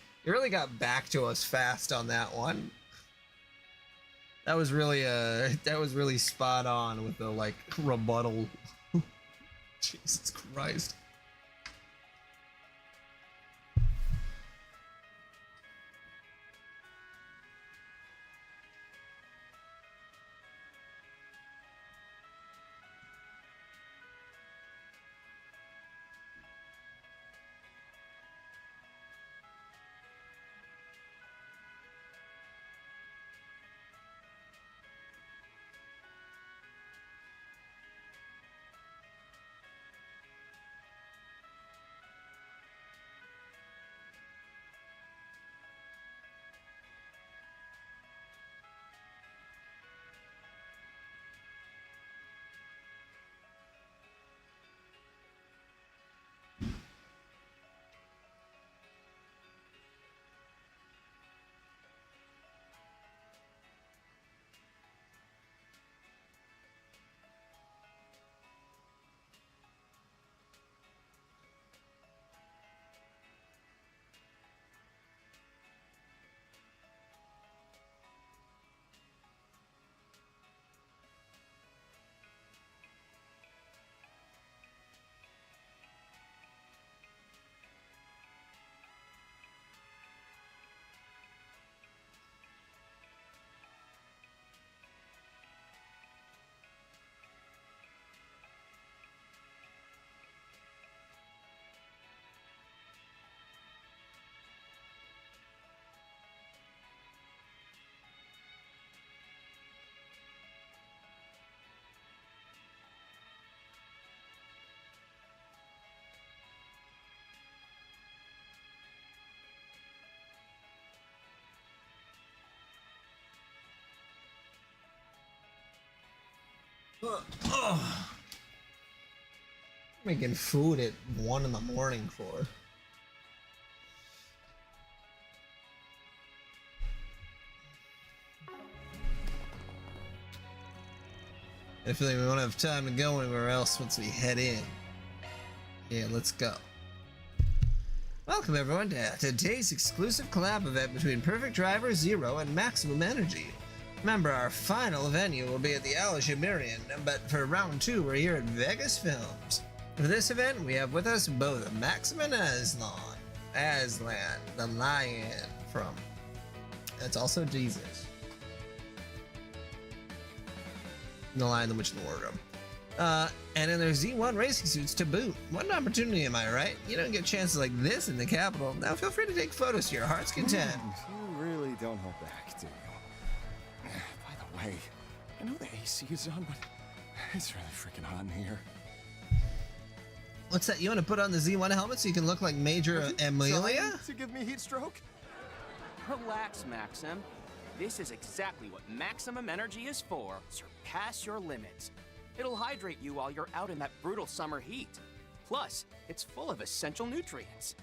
got back to us fast on that one. That was really spot on with the like rebuttal. Jesus Christ. Oh. Making food at 1 in the morning for. I feel like we won't have time to go anywhere else once we head in. Yeah, let's go. Welcome everyone to today's exclusive collab event between Perfect Driver Zero and Maximum Energy. Remember, our final venue will be at the Alicia Miriam, but for round 2 we're here at Vegas Films. For this event we have with us both Maximum and Aslan, the lion from... That's also Jesus. The Lion, the Witch, and the Wardrobe. And in their Z1 racing suits to boot. What an opportunity, am I right? You don't get chances like this in the capital. Now feel free to take photos to your heart's content.
You really don't hold back, do you? By the way, I know the AC is on, but it's really freaking hot in here.
What's that? You want to put on the Z1 helmet so you can look like Major Amelia?
To give me heat stroke?
Relax, Maxim. This is exactly what Maximum Energy is for. Surpass your limits. It'll hydrate you while you're out in that brutal summer heat. Plus, it's full of essential nutrients.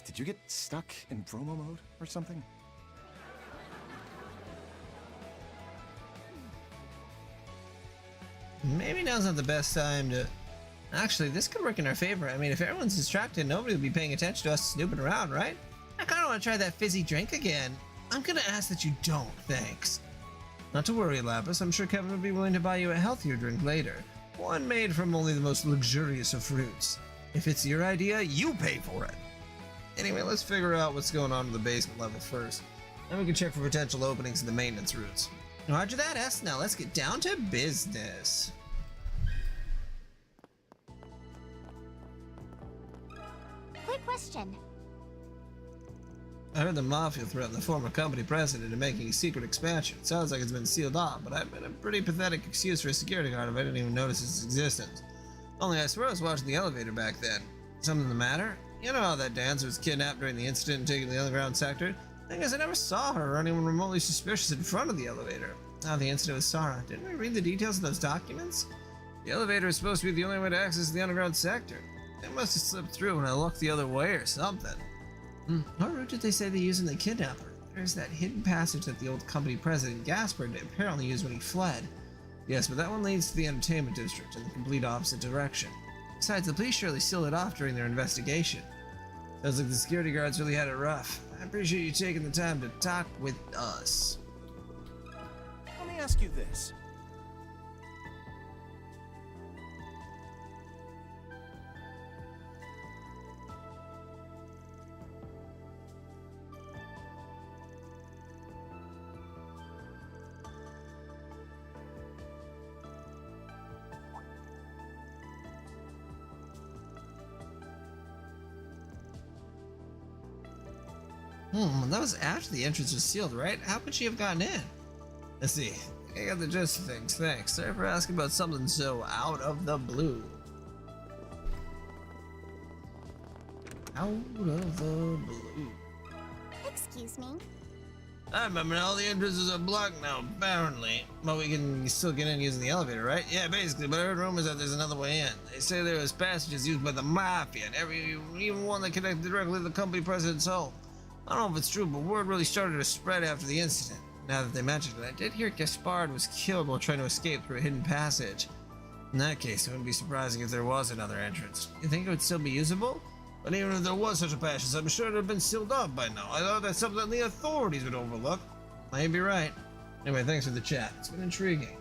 Did you get stuck in promo mode or something?
Maybe now's not the best time to... Actually, this could work in our favor. I mean, if everyone's distracted, nobody will be paying attention to us snooping around, right? I kind of want to try that fizzy drink again. I'm gonna ask that you don't, thanks. Not to worry, Lapis. I'm sure Kevin would be willing to buy you a healthier drink later. One made from only the most luxurious of fruits. If it's your idea, you pay for it. Anyway, let's figure out what's going on in the basement level first. Then we can check for potential openings in the maintenance routes. Roger that, S. Now let's get down to business.
Quick question.
I heard the Mafia threatened the former company president into making a secret expansion. It sounds like it's been sealed off, but I've been a pretty pathetic excuse for a security guard if I didn't even notice its existence. Only I swear I was watching the elevator back then. Something the matter? You know how that dancer was kidnapped during the incident and taken to the underground sector? Thing is, I never saw her or anyone remotely suspicious in front of the elevator. Now the incident with Sarah. Didn't we read the details of those documents? The elevator is supposed to be the only way to access the underground sector. They must have slipped through when I looked the other way or something. What route did they say they used in the kidnapper? There's that hidden passage that the old company president Gasper apparently used when he fled. Yes, but that one leads to the entertainment district in the complete opposite direction. Besides, the police surely sealed it off during their investigation. Sounds like the security guards really had it rough. I appreciate you taking the time to talk with us.
Let me ask you this.
That was after the entrance was sealed, right? How could she have gotten in? Let's see. I got the gist of things, thanks. Sorry for asking about something so out of the blue. Out of the blue.
Excuse me.
I remember all the entrances are blocked now, apparently. But we can still get in using the elevator, right? Yeah, basically, but I heard rumors that there's another way in. They say there was passages used by the Mafia, and even one that connected directly to the company president's home. I don't know if it's true, but word really started to spread after the incident. Now that they mentioned it, I did hear Gaspard was killed while trying to escape through a hidden passage. In that case, it wouldn't be surprising if there was another entrance. You think it would still be usable? But even if there was such a passage, I'm sure it would have been sealed off by now. I thought that's something the authorities would overlook. Might be right. Anyway, thanks for the chat. It's been intriguing.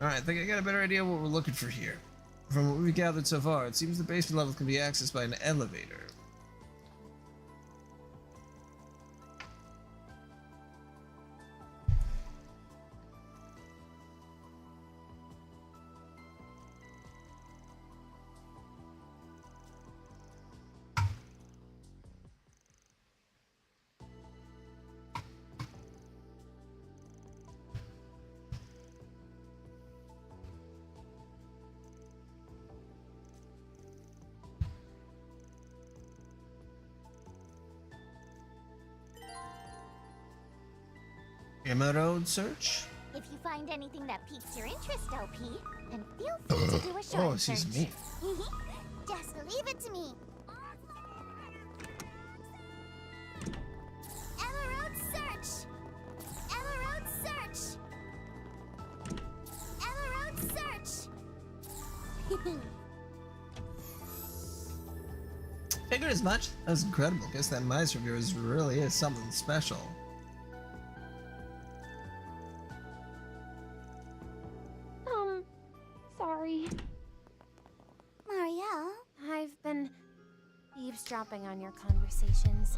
Alright, I think I got a better idea of what we're looking for here. From what we've gathered so far, it seems the basement level can be accessed by an elevator. Emerald search?
If If you find anything that piques your interest, OP, then feel free to do a short
Oh, she's
search.
mean.
Just leave it to me. Ella Road search! Ella Road search! Ella Road search!
Figured as much. That was incredible. Guess that mice of yours really is something special.
Sorry.
Marielle?
I've been eavesdropping on your conversations.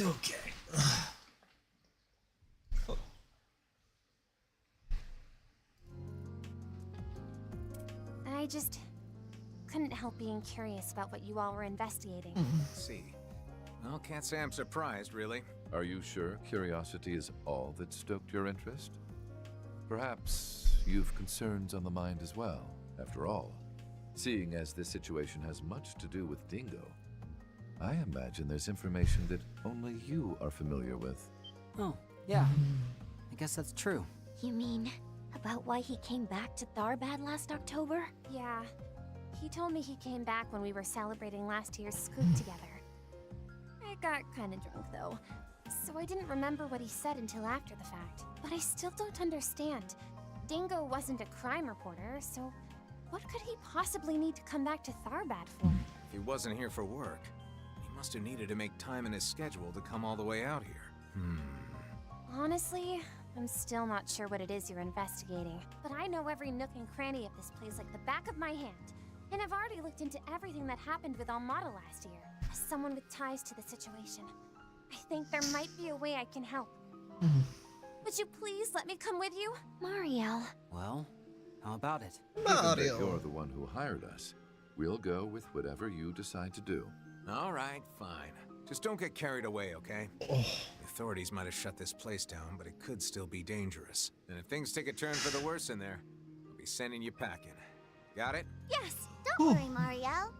Right, okay.
I just couldn't help being curious about what you all were investigating.
See. Well, can't say I'm surprised, really.
Are you sure curiosity is all that stoked your interest? Perhaps you've concerns on the mind as well, after all. Seeing as this situation has much to do with Dingo, I imagine there's information that only you are familiar with.
Oh, yeah. I guess that's true.
You mean about why he came back to Tharbad last October? Yeah. He told me he came back when we were celebrating last year's scoop together. I got kinda drunk though, so I didn't remember what he said until after the fact. But I still don't understand. Dingo wasn't a crime reporter, so what could he possibly need to come back to Tharbad for?
If he wasn't here for work, he must have needed to make time in his schedule to come all the way out here.
Honestly, I'm still not sure what it is you're investigating, but I know every nook and cranny of this place like the back of my hand. And I've already looked into everything that happened with Almada last year. As someone with ties to the situation, I think there might be a way I can help. Would you please let me come with you? Mariel.
Well, how about it?
Given that
Mario.
you're the one who hired us, we'll go with whatever you decide to do.
All right, fine. Just don't get carried away, okay? The authorities might have shut this place down, but it could still be dangerous. And if things take a turn for the worse in there, I'll be sending you packing. Got it?
Yes, don't worry, Mariel.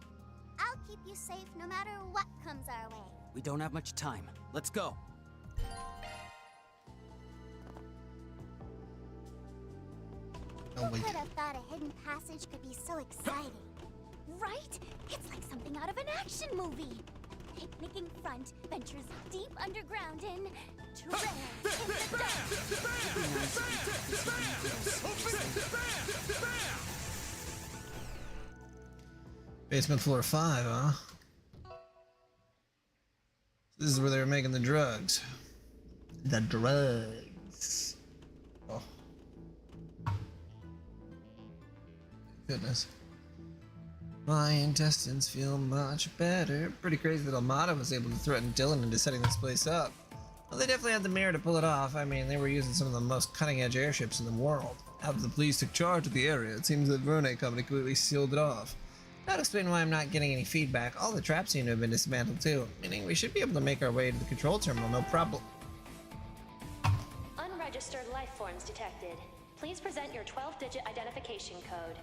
I'll keep you safe no matter what comes our way.
We don't have much time. Let's go.
Oh,
Who
wait.
could have thought a hidden passage could be so exciting? Right? It's like something out of an action movie. Picnicking front ventures deep underground in treasure in the dark.
Basement floor 5, huh? This is where they were making the drugs. The drugs. Oh. Goodness. My intestines feel much better. Pretty crazy that Almada was able to threaten Dylan into setting this place up. Well, they definitely had the merit to pull it off. I mean, they were using some of the most cutting-edge airships in the world. After the police took charge of the area, it seems that Verne Company completely sealed it off. That explains why I'm not getting any feedback. All the traps seem to have been dismantled too, meaning we should be able to make our way to the control terminal, no problem.
Unregistered life forms detected. Please present your 12-digit identification code.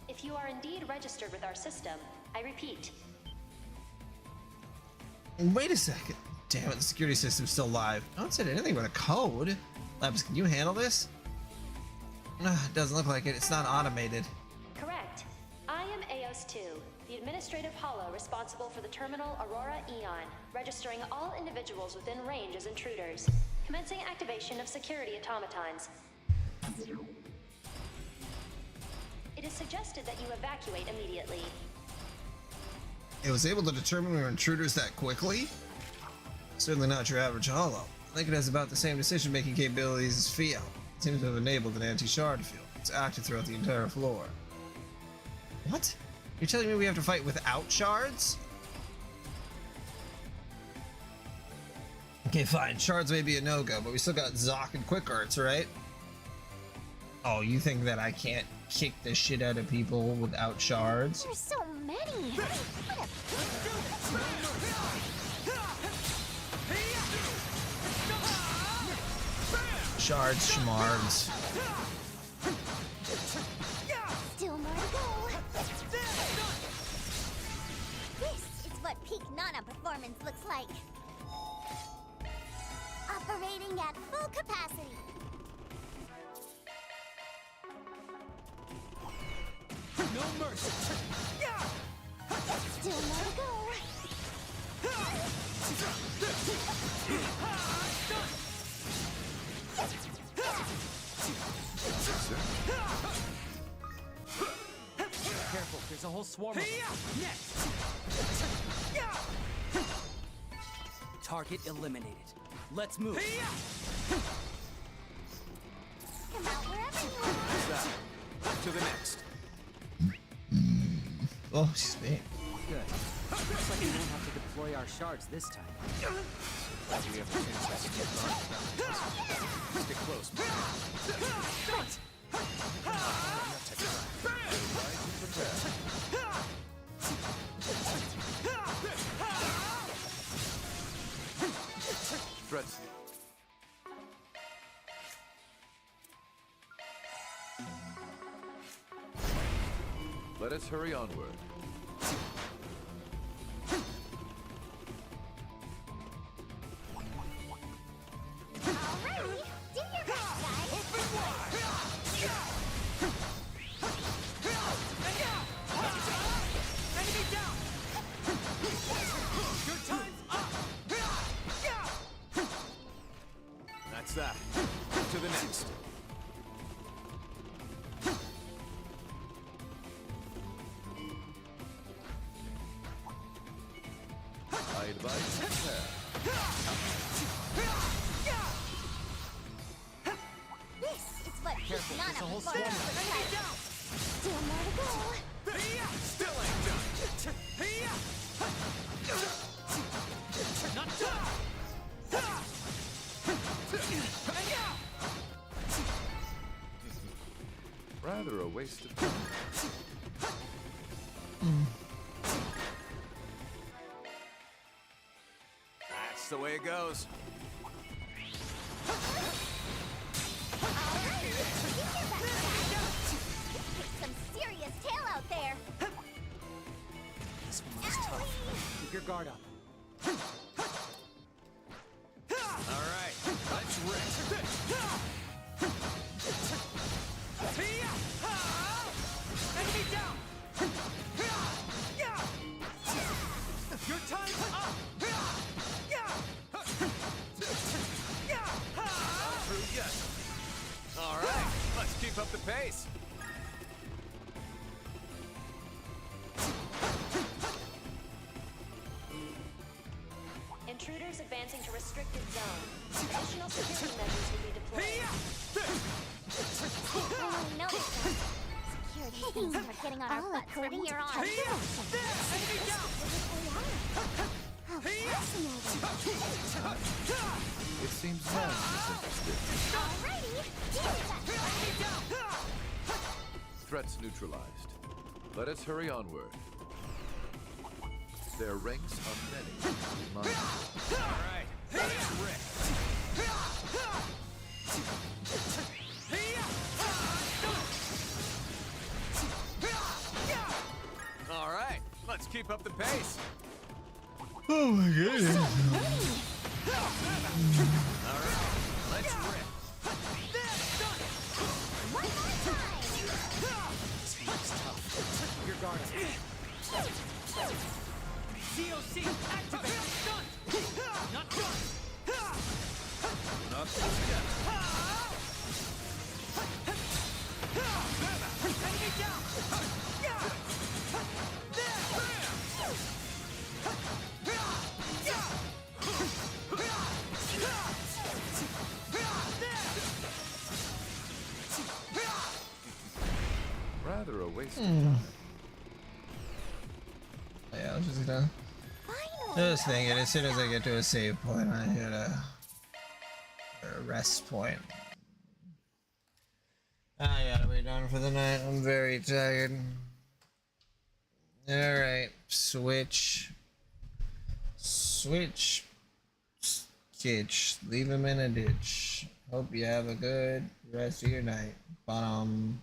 If you are indeed registered with our system, I repeat.
Wait a second. Damn it, the security system's still live. No one said anything about a code. Labs, can you handle this? It doesn't look like it. It's not automated.
Correct. I am Eos 2, the administrative hollow responsible for the terminal Aurora Eon, registering all individuals within range as intruders. Commencing activation of security automatons. It is suggested that you evacuate immediately.
It was able to determine we were intruders that quickly? Certainly not your average hollow. I think it has about the same decision-making capabilities as Fio. It seems to have enabled an anti-shard field. It's active throughout the entire floor. What? You're telling me we have to fight without shards? Okay, fine. Shards may be a no-go, but we still got Zoc and Quick Arts, right? Oh, you think that I can't kick the shit out of people without shards?
There's so many. What
Shards, schmards.
Still more to go. This is what peak Nana performance looks like. Operating at full capacity.
No mercy.
Still more to go.
Careful, there's a whole swarm of them. Next! Target eliminated. Let's move.
Come out wherever you are.
To the next.
Oh, excuse me.
Good. Looks like we won't have to deploy deploy our shards this time.
We have a chance to skip on. Stick close,
Threats. Let us hurry onward.
Alrighty, do your best, guys.
Enemy down! Your time's up!
That's that. To the next.
I advise prepare.
This is what
Careful,
none
there's a
of
whole
us
swarm of
like.
them.
Still more to go.
Still ain't done.
Not done!
Rather a waste of time.
That's the way it goes.
Alrighty, do your best, guys. Kick some serious tail out there.
This one was tough. Keep your guard up.
All right, let's rip.
Enemy down! Your time's up!
Not through yet. All right, let's keep up the pace.
Intruders advancing to restricted zone. Additional security measures will be deployed.
Oh, I noticed that. Security things are getting on our butts when you're on.
Enemy down!
How fascinating.
It seems man is interested.
Alrighty, do your best.
Threats neutralized. Let us hurry onward. Their ranks are many. Mind.
All right, let's rip. All right, let's keep up the pace.
Oh my goodness.
All right, let's rip.
One more time.
This one's tough. Keep your guard up. COC, activate! Done! Not done!
Not through yet.
Enemy down!
Rather a waste of time.
Yeah, I was just gonna. Just thinking, as soon as I get to a save point, I hit a rest point. I gotta be done for the night. I'm very tired. Alright, switch. Switch. Skitch. Leave him in a ditch. Hope you have a good rest of your night. Bottom.